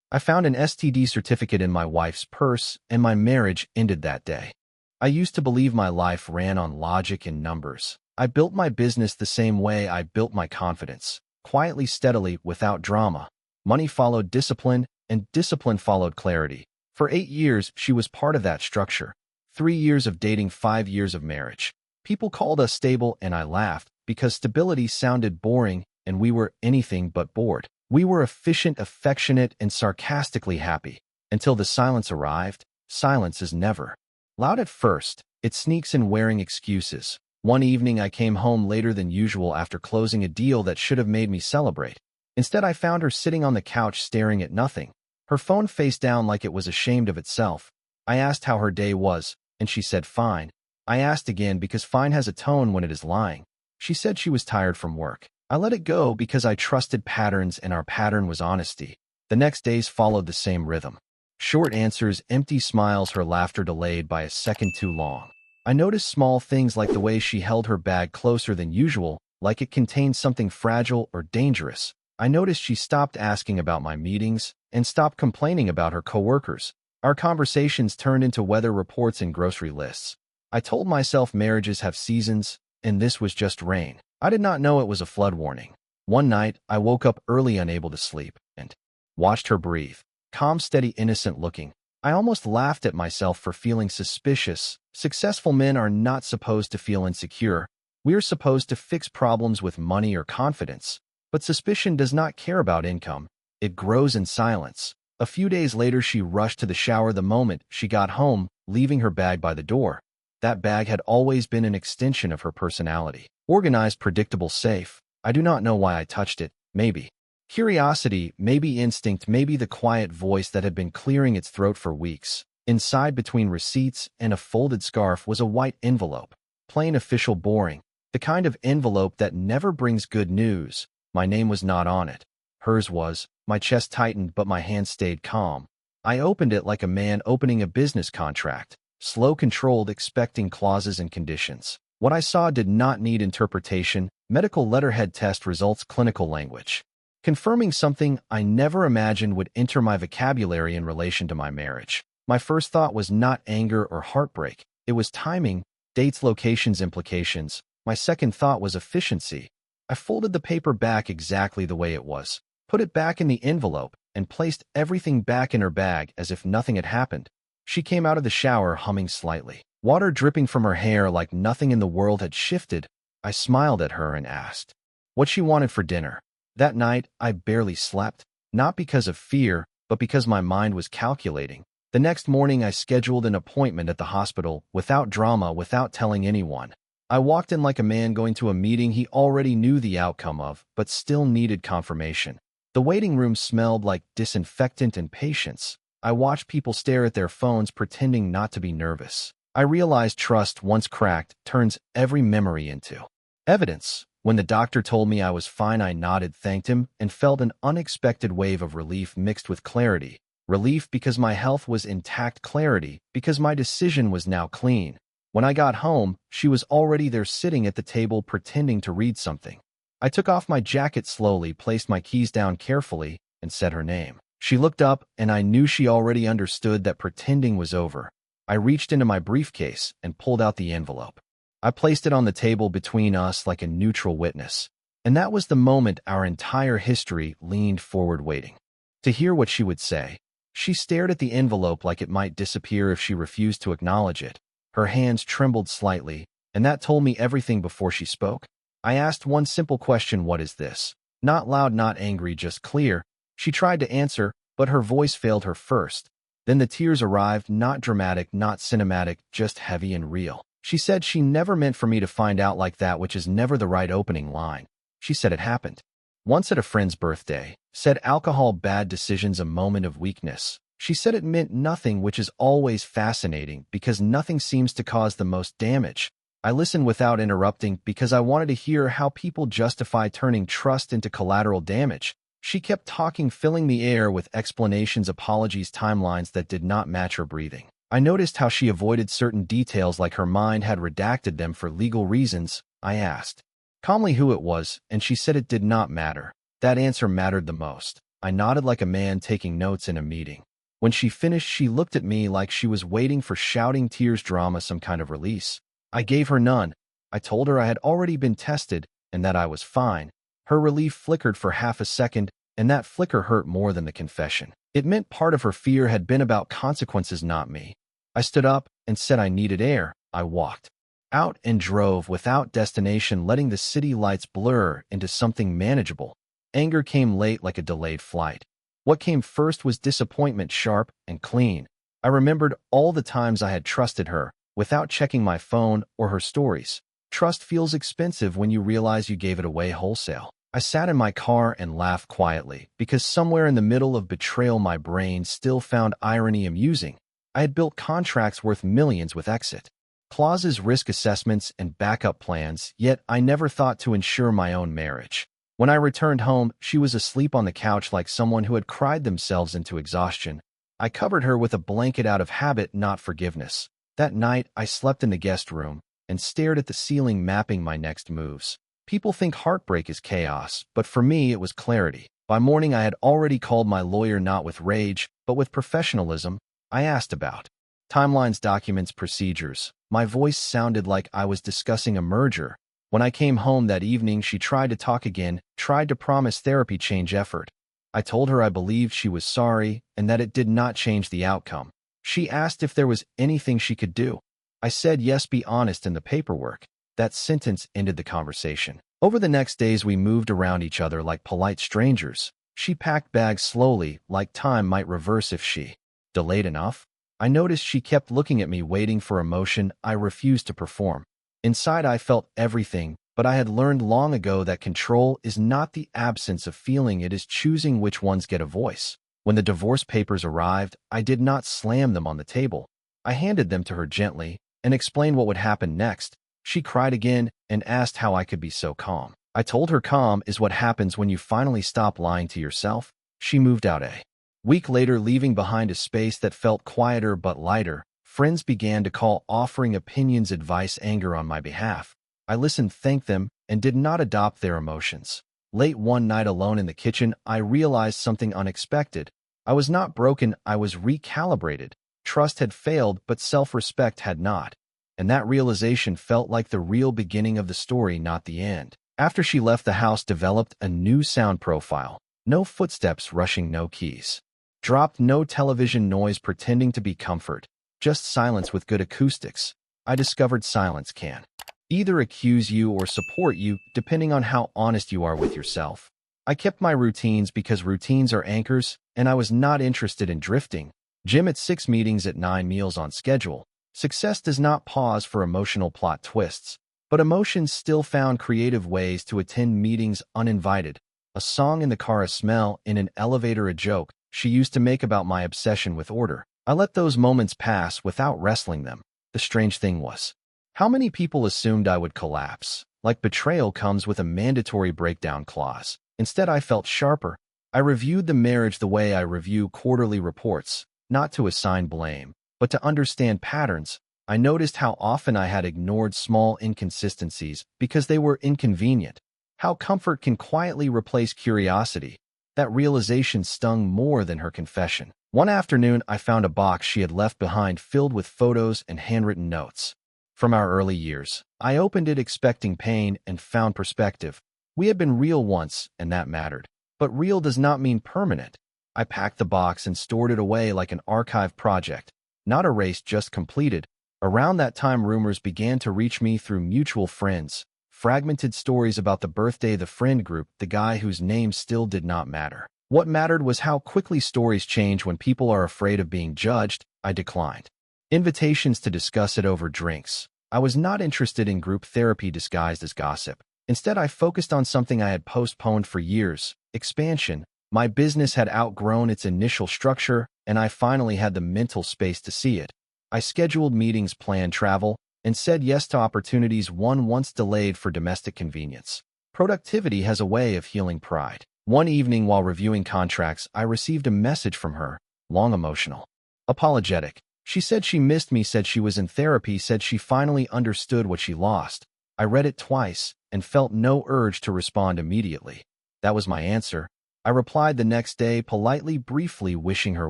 I found an STD certificate in my wife's purse, and my marriage ended that day. I used to believe my life ran on logic and numbers. I built my business the same way I built my confidence, quietly, steadily, without drama. Money followed discipline, and discipline followed clarity. For 8 years, she was part of that structure. 3 years of dating, 5 years of marriage. People called us stable, and I laughed, because stability sounded boring, and we were anything but bored. We were efficient, affectionate, and sarcastically happy. Until the silence arrived. Silence is never loud at first. It sneaks in wearing excuses. One evening I came home later than usual after closing a deal that should have made me celebrate. Instead, I found her sitting on the couch staring at nothing, her phone face down like it was ashamed of itself. I asked how her day was, and she said fine. I asked again because fine has a tone when it is lying. She said she was tired from work. I let it go because I trusted patterns, and our pattern was honesty. The next days followed the same rhythm. Short answers, empty smiles, her laughter delayed by a second too long. I noticed small things like the way she held her bag closer than usual, like it contained something fragile or dangerous. I noticed she stopped asking about my meetings and stopped complaining about her coworkers. Our conversations turned into weather reports and grocery lists. I told myself marriages have seasons, and this was just rain. I did not know it was a flood warning. One night, I woke up early, unable to sleep, and watched her breathe. Calm, steady, innocent looking. I almost laughed at myself for feeling suspicious. Successful men are not supposed to feel insecure. We are supposed to fix problems with money or confidence. But suspicion does not care about income. It grows in silence. A few days later, she rushed to the shower the moment she got home, leaving her bag by the door. That bag had always been an extension of her personality. Organized, predictable, safe. I do not know why I touched it. Maybe curiosity, maybe instinct, maybe the quiet voice that had been clearing its throat for weeks. Inside, between receipts and a folded scarf, was a white envelope. Plain, official, boring. The kind of envelope that never brings good news. My name was not on it. Hers was. My chest tightened, but my hand stayed calm. I opened it like a man opening a business contract. Slow, controlled, expecting clauses and conditions. What I saw did not need interpretation. Medical letterhead, test results, clinical language. Confirming something I never imagined would enter my vocabulary in relation to my marriage. My first thought was not anger or heartbreak. It was timing, dates, locations, implications. My second thought was efficiency. I folded the paper back exactly the way it was, put it back in the envelope, and placed everything back in her bag as if nothing had happened. She came out of the shower humming slightly, water dripping from her hair like nothing in the world had shifted. I smiled at her and asked what she wanted for dinner. That night, I barely slept, not because of fear, but because my mind was calculating. The next morning, I scheduled an appointment at the hospital, without drama, without telling anyone. I walked in like a man going to a meeting he already knew the outcome of, but still needed confirmation. The waiting room smelled like disinfectant and patience. I watched people stare at their phones, pretending not to be nervous. I realized trust, once cracked, turns every memory into evidence. When the doctor told me I was fine, I nodded, thanked him, and felt an unexpected wave of relief mixed with clarity. Relief because my health was intact, clarity because my decision was now clean. When I got home, she was already there, sitting at the table, pretending to read something. I took off my jacket slowly, placed my keys down carefully, and said her name. She looked up, and I knew she already understood that pretending was over. I reached into my briefcase and pulled out the envelope. I placed it on the table between us like a neutral witness. And that was the moment our entire history leaned forward, waiting to hear what she would say. She stared at the envelope like it might disappear if she refused to acknowledge it. Her hands trembled slightly, and that told me everything before she spoke. I asked one simple question: what is this? Not loud, not angry, just clear. She tried to answer, but her voice failed her first. Then the tears arrived, not dramatic, not cinematic, just heavy and real. She said she never meant for me to find out like that, which is never the right opening line. She said it happened once at a friend's birthday. Said alcohol, bad decisions, a moment of weakness. She said it meant nothing, which is always fascinating because nothing seems to cause the most damage. I listened without interrupting because I wanted to hear how people justify turning trust into collateral damage. She kept talking, filling the air with explanations, apologies, timelines that did not match her breathing. I noticed how she avoided certain details, like her mind had redacted them for legal reasons. I asked calmly who it was, and she said it did not matter. That answer mattered the most. I nodded like a man taking notes in a meeting. When she finished, she looked at me like she was waiting for shouting tears drama, some kind of release. I gave her none. I told her I had already been tested and that I was fine. Her relief flickered for half a second, and that flicker hurt more than the confession. It meant part of her fear had been about consequences, not me. I stood up and said I needed air. I walked out and drove without destination, letting the city lights blur into something manageable. Anger came late like a delayed flight. What came first was disappointment, sharp and clean. I remembered all the times I had trusted her without checking my phone or her stories. Trust feels expensive when you realize you gave it away wholesale. I sat in my car and laughed quietly, because somewhere in the middle of betrayal my brain still found irony amusing. I had built contracts worth millions with exit clauses, risk assessments, and backup plans, yet I never thought to ensure my own marriage. When I returned home, she was asleep on the couch like someone who had cried themselves into exhaustion. I covered her with a blanket out of habit, not forgiveness. That night, I slept in the guest room and stared at the ceiling, mapping my next moves. People think heartbreak is chaos, but for me it was clarity. By morning I had already called my lawyer, not with rage, but with professionalism. I asked about timelines, documents, procedures. My voice sounded like I was discussing a merger. When I came home that evening, she tried to talk again, tried to promise therapy, change effort. I told her I believed she was sorry and that it did not change the outcome. She asked if there was anything she could do. I said yes, be honest in the paperwork. That sentence ended the conversation. Over the next days, we moved around each other like polite strangers. She packed bags slowly, like time might reverse if she delayed enough. I noticed she kept looking at me, waiting for emotion I refused to perform. Inside, I felt everything, but I had learned long ago that control is not the absence of feeling, it is choosing which ones get a voice. When the divorce papers arrived, I did not slam them on the table. I handed them to her gently and explained what would happen next. She cried again and asked how I could be so calm. I told her calm is what happens when you finally stop lying to yourself. She moved out a week later, leaving behind a space that felt quieter but lighter. Friends began to call, offering opinions, advice, anger on my behalf. I listened, thanked them, and did not adopt their emotions. Late one night, alone in the kitchen, I realized something unexpected. I was not broken, I was recalibrated. Trust had failed, but self-respect had not. And that realization felt like the real beginning of the story, not the end. After she left, the house developed a new sound profile. No footsteps rushing, no keys dropped, no television noise pretending to be comfort. Just silence with good acoustics. I discovered silence can either accuse you or support you, depending on how honest you are with yourself. I kept my routines because routines are anchors, and I was not interested in drifting. Gym at 6, meetings at 9, meals on schedule. Success does not pause for emotional plot twists, but emotions still found creative ways to attend meetings uninvited. A song in the car, a smell in an elevator, a joke she used to make about my obsession with order. I let those moments pass without wrestling them. The strange thing was how many people assumed I would collapse, like betrayal comes with a mandatory breakdown clause. Instead, I felt sharper. I reviewed the marriage the way I review quarterly reports, not to assign blame, but to understand patterns. I noticed how often I had ignored small inconsistencies because they were inconvenient, how comfort can quietly replace curiosity. That realization stung more than her confession. One afternoon, I found a box she had left behind filled with photos and handwritten notes from our early years. I opened it expecting pain and found perspective. We had been real once, and that mattered. But real does not mean permanent. I packed the box and stored it away like an archive project, not erased, just completed. Around that time, rumors began to reach me through mutual friends. Fragmented stories about the birthday, the friend group, the guy whose name still did not matter. What mattered was how quickly stories change when people are afraid of being judged. I declined invitations to discuss it over drinks. I was not interested in group therapy disguised as gossip. Instead, I focused on something I had postponed for years: expansion. My business had outgrown its initial structure, and I finally had the mental space to see it. I scheduled meetings, planned travel, and said yes to opportunities one once delayed for domestic convenience. Productivity has a way of healing pride. One evening while reviewing contracts, I received a message from her, long, emotional, apologetic. She said she missed me, said she was in therapy, said she finally understood what she lost. I read it twice and felt no urge to respond immediately. That was my answer. I replied the next day, politely, briefly wishing her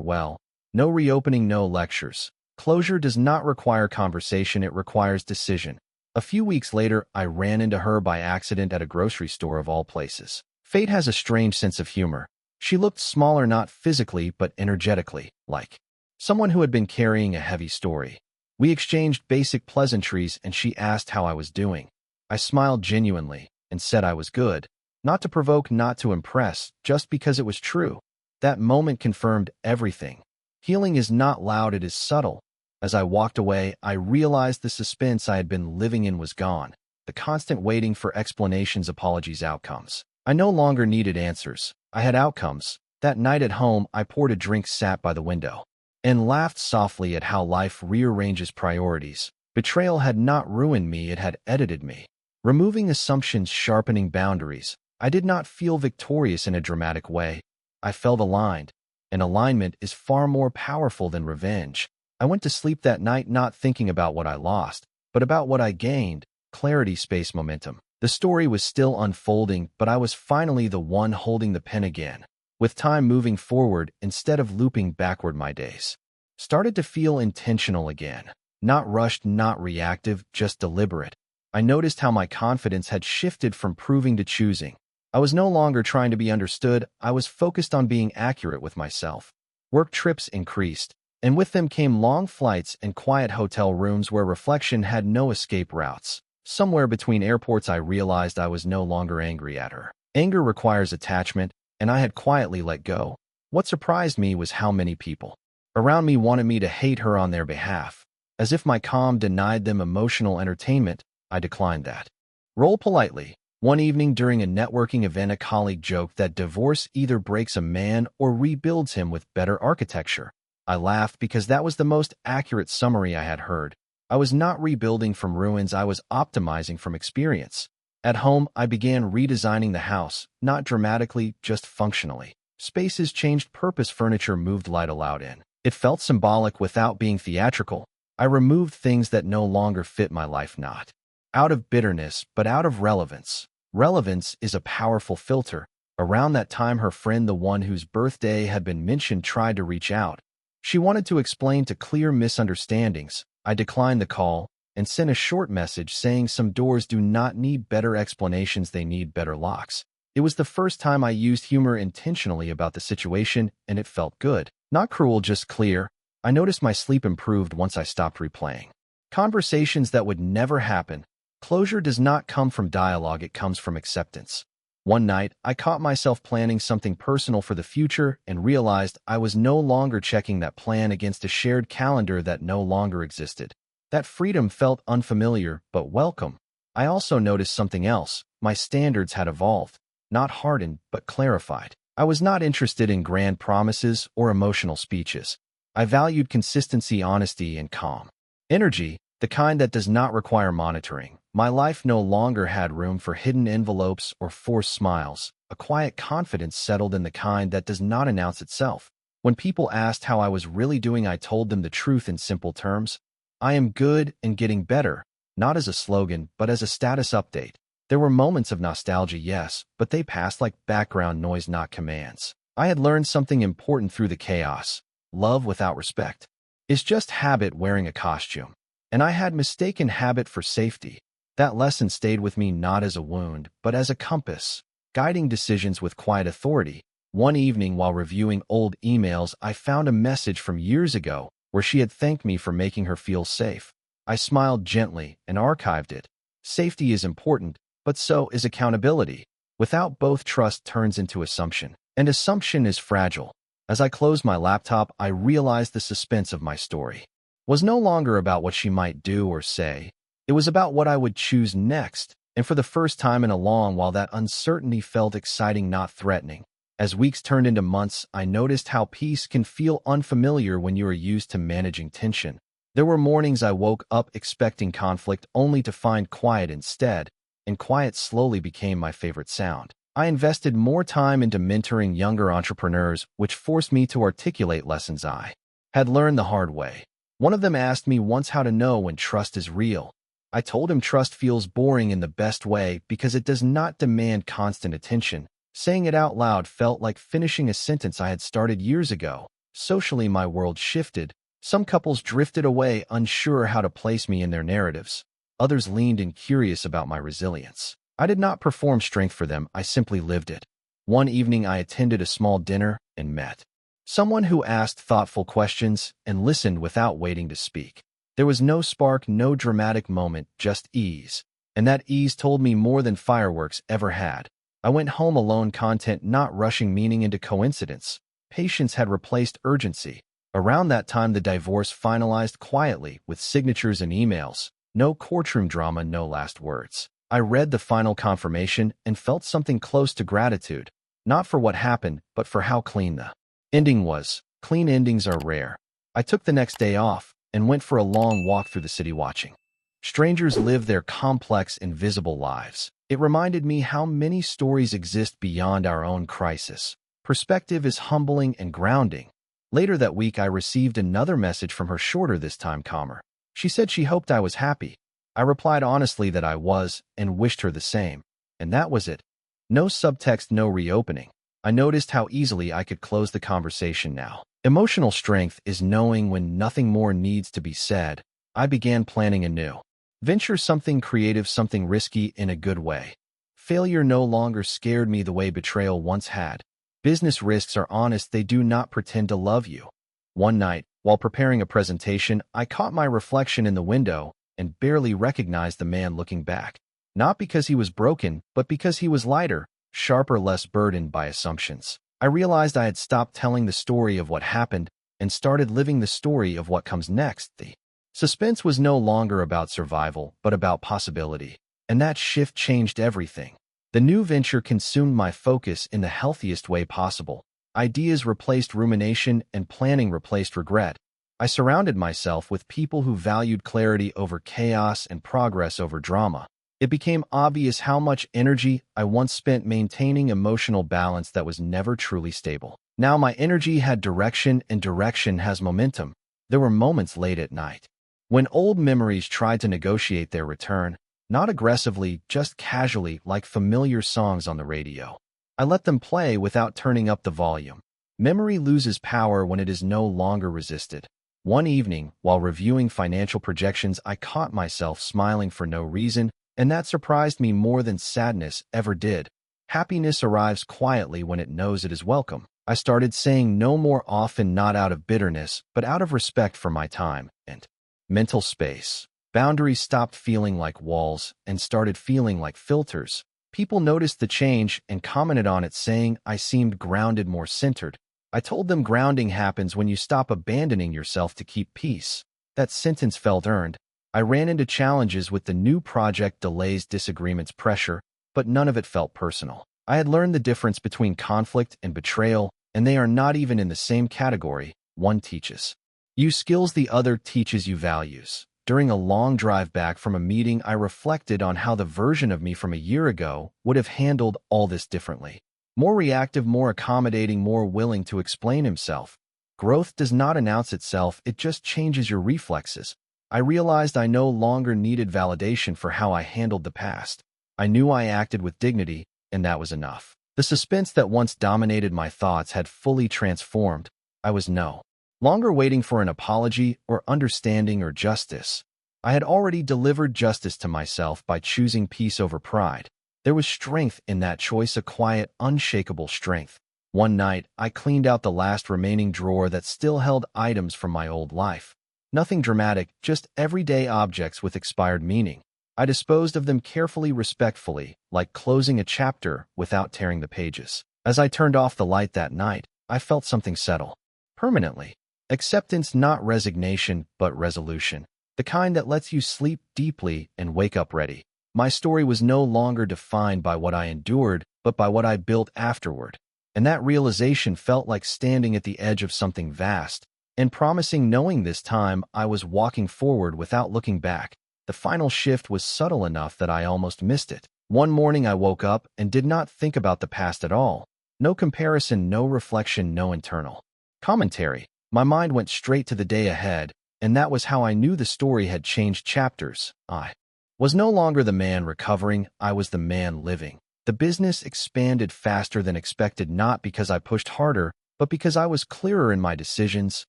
well. No reopening, no lectures. Closure does not require conversation, it requires decision. A few weeks later, I ran into her by accident at a grocery store of all places. Fate has a strange sense of humor. She looked smaller, not physically, but energetically, like someone who had been carrying a heavy story. We exchanged basic pleasantries and she asked how I was doing. I smiled genuinely and said I was good. Not to provoke, not to impress, just because it was true. That moment confirmed everything. Healing is not loud, it is subtle. As I walked away, I realized the suspense I had been living in was gone. The constant waiting for explanations, apologies, outcomes. I no longer needed answers. I had outcomes. That night at home, I poured a drink, sat by the window, and laughed softly at how life rearranges priorities. Betrayal had not ruined me, it had edited me. Removing assumptions, sharpening boundaries. I did not feel victorious in a dramatic way. I felt aligned, and alignment is far more powerful than revenge. I went to sleep that night not thinking about what I lost, but about what I gained: clarity, space, momentum. The story was still unfolding, but I was finally the one holding the pen again. With time moving forward instead of looping backward, my days started to feel intentional again. Not rushed, not reactive, just deliberate. I noticed how my confidence had shifted from proving to choosing. I was no longer trying to be understood, I was focused on being accurate with myself. Work trips increased, and with them came long flights and quiet hotel rooms where reflection had no escape routes. Somewhere between airports, I realized I was no longer angry at her. Anger requires attachment, and I had quietly let go. What surprised me was how many people around me wanted me to hate her on their behalf. As if my calm denied them emotional entertainment, I declined that role politely. One evening during a networking event, a colleague joked that divorce either breaks a man or rebuilds him with better architecture. I laughed because that was the most accurate summary I had heard. I was not rebuilding from ruins, I was optimizing from experience. At home, I began redesigning the house, not dramatically, just functionally. Spaces changed purpose, furniture moved, light allowed in. It felt symbolic without being theatrical. I removed things that no longer fit my life, not out of bitterness, but out of relevance. Relevance is a powerful filter. Around that time, her friend, the one whose birthday had been mentioned, tried to reach out. She wanted to explain to clear misunderstandings. I declined the call and sent a short message saying some doors do not need better explanations, they need better locks. It was the first time I used humor intentionally about the situation, and it felt good. Not cruel, just clear. I noticed my sleep improved once I stopped replaying conversations that would never happen. Closure does not come from dialogue, it comes from acceptance. One night, I caught myself planning something personal for the future and realized I was no longer checking that plan against a shared calendar that no longer existed. That freedom felt unfamiliar, but welcome. I also noticed something else. My standards had evolved, not hardened, but clarified. I was not interested in grand promises or emotional speeches. I valued consistency, honesty, and calm energy, the kind that does not require monitoring. My life no longer had room for hidden envelopes or forced smiles. A quiet confidence settled in, the kind that does not announce itself. When people asked how I was really doing, I told them the truth in simple terms. I am good and getting better, not as a slogan, but as a status update. There were moments of nostalgia, yes, but they passed like background noise, not commands. I had learned something important through the chaos. Love without respect is just habit wearing a costume. And I had mistaken habit for safety. That lesson stayed with me not as a wound, but as a compass, guiding decisions with quiet authority. One evening while reviewing old emails, I found a message from years ago where she had thanked me for making her feel safe. I smiled gently and archived it. Safety is important, but so is accountability. Without both, trust turns into assumption, and assumption is fragile. As I closed my laptop, I realized the suspense of my story was no longer about what she might do or say. It was about what I would choose next, and for the first time in a long while, that uncertainty felt exciting, not threatening. As weeks turned into months, I noticed how peace can feel unfamiliar when you are used to managing tension. There were mornings I woke up expecting conflict only to find quiet instead, and quiet slowly became my favorite sound. I invested more time into mentoring younger entrepreneurs, which forced me to articulate lessons I had learned the hard way. One of them asked me once how to know when trust is real. I told him trust feels boring in the best way because it does not demand constant attention. Saying it out loud felt like finishing a sentence I had started years ago. Socially, my world shifted. Some couples drifted away, unsure how to place me in their narratives. Others leaned in, curious about my resilience. I did not perform strength for them, I simply lived it. One evening I attended a small dinner and met someone who asked thoughtful questions and listened without waiting to speak. There was no spark, no dramatic moment, just ease. And that ease told me more than fireworks ever had. I went home alone, content not rushing meaning into coincidence. Patience had replaced urgency. Around that time, the divorce finalized quietly, with signatures and emails. No courtroom drama, no last words. I read the final confirmation and felt something close to gratitude, not for what happened, but for how clean the ending was. Clean endings are rare. I took the next day off and went for a long walk through the city, watching strangers live their complex, invisible lives. It reminded me how many stories exist beyond our own crisis. Perspective is humbling and grounding. Later that week, I received another message from her, shorter this time, calmer. She said she hoped I was happy. I replied honestly that I was, and wished her the same. And that was it. No subtext, no reopening. I noticed how easily I could close the conversation now. Emotional strength is knowing when nothing more needs to be said. I began planning anew. Venture, something creative, something risky in a good way. Failure no longer scared me the way betrayal once had. Business risks are honest, they do not pretend to love you. One night, while preparing a presentation, I caught my reflection in the window and barely recognized the man looking back. Not because he was broken, but because he was lighter, sharper, less burdened by assumptions. I realized I had stopped telling the story of what happened and started living the story of what comes next. The suspense was no longer about survival, but about possibility. And that shift changed everything. The new venture consumed my focus in the healthiest way possible. Ideas replaced rumination and planning replaced regret. I surrounded myself with people who valued clarity over chaos and progress over drama. It became obvious how much energy I once spent maintaining emotional balance that was never truly stable. Now my energy had direction, and direction has momentum. There were moments late at night when old memories tried to negotiate their return. Not aggressively, just casually, like familiar songs on the radio. I let them play without turning up the volume. Memory loses power when it is no longer resisted. One evening, while reviewing financial projections, I caught myself smiling for no reason, and that surprised me more than sadness ever did. Happiness arrives quietly when it knows it is welcome. I started saying no more often, not out of bitterness, but out of respect for my time and mental space. Boundaries stopped feeling like walls and started feeling like filters. People noticed the change and commented on it, saying I seemed grounded, more centered. I told them grounding happens when you stop abandoning yourself to keep peace. That sentence felt earned. I ran into challenges with the new project, delays, disagreements, pressure, but none of it felt personal. I had learned the difference between conflict and betrayal, and they are not even in the same category. One teaches you skills, the other teaches you values. During a long drive back from a meeting, I reflected on how the version of me from a year ago would have handled all this differently. More reactive, more accommodating, more willing to explain himself. Growth does not announce itself, it just changes your reflexes. I realized I no longer needed validation for how I handled the past. I knew I acted with dignity, and that was enough. The suspense that once dominated my thoughts had fully transformed. I was no longer waiting for an apology or understanding or justice. I had already delivered justice to myself by choosing peace over pride. There was strength in that choice, a quiet, unshakable strength. One night, I cleaned out the last remaining drawer that still held items from my old life. Nothing dramatic, just everyday objects with expired meaning. I disposed of them carefully, respectfully, like closing a chapter without tearing the pages. As I turned off the light that night, I felt something settle. Permanently. Acceptance, not resignation, but resolution. The kind that lets you sleep deeply and wake up ready. My story was no longer defined by what I endured, but by what I built afterward. And that realization felt like standing at the edge of something vast, and promising, knowing this time I was walking forward without looking back. The final shift was subtle enough that I almost missed it. One morning I woke up and did not think about the past at all. No comparison, no reflection, no internal commentary. My mind went straight to the day ahead, and that was how I knew the story had changed chapters. I was no longer the man recovering, I was the man living. The business expanded faster than expected, not because I pushed harder, but because I was clearer in my decisions.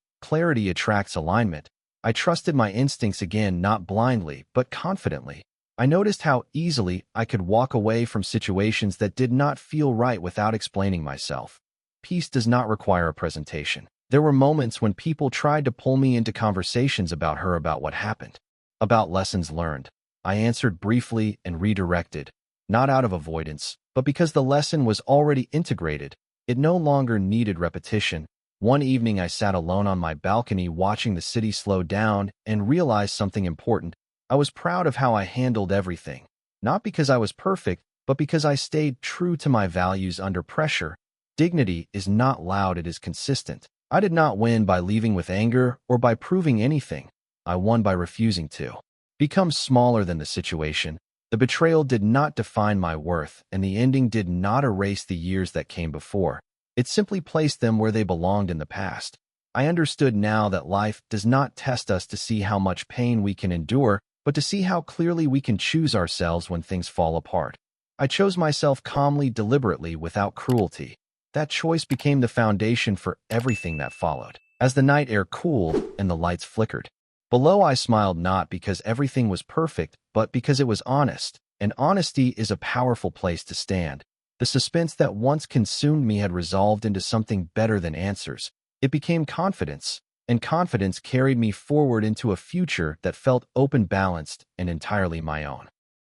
Clarity attracts alignment. I trusted my instincts again, not blindly, but confidently. I noticed how easily I could walk away from situations that did not feel right without explaining myself. Peace does not require a presentation. There were moments when people tried to pull me into conversations about what happened, about lessons learned. I answered briefly and redirected, not out of avoidance, but because the lesson was already integrated. It no longer needed repetition. One evening I sat alone on my balcony watching the city slow down and realized something important. I was proud of how I handled everything, not because I was perfect, but because I stayed true to my values under pressure. Dignity is not loud, it is consistent. I did not win by leaving with anger or by proving anything. I won by refusing to become smaller than the situation. The betrayal did not define my worth, and the ending did not erase the years that came before. It simply placed them where they belonged in the past. I understood now that life does not test us to see how much pain we can endure, but to see how clearly we can choose ourselves when things fall apart. I chose myself calmly, deliberately, without cruelty. That choice became the foundation for everything that followed. As the night air cooled and the lights flickered, below I smiled, not because everything was perfect, but because it was honest. And honesty is a powerful place to stand. The suspense that once consumed me had resolved into something better than answers. It became confidence, and confidence carried me forward into a future that felt open, balanced, and entirely my own.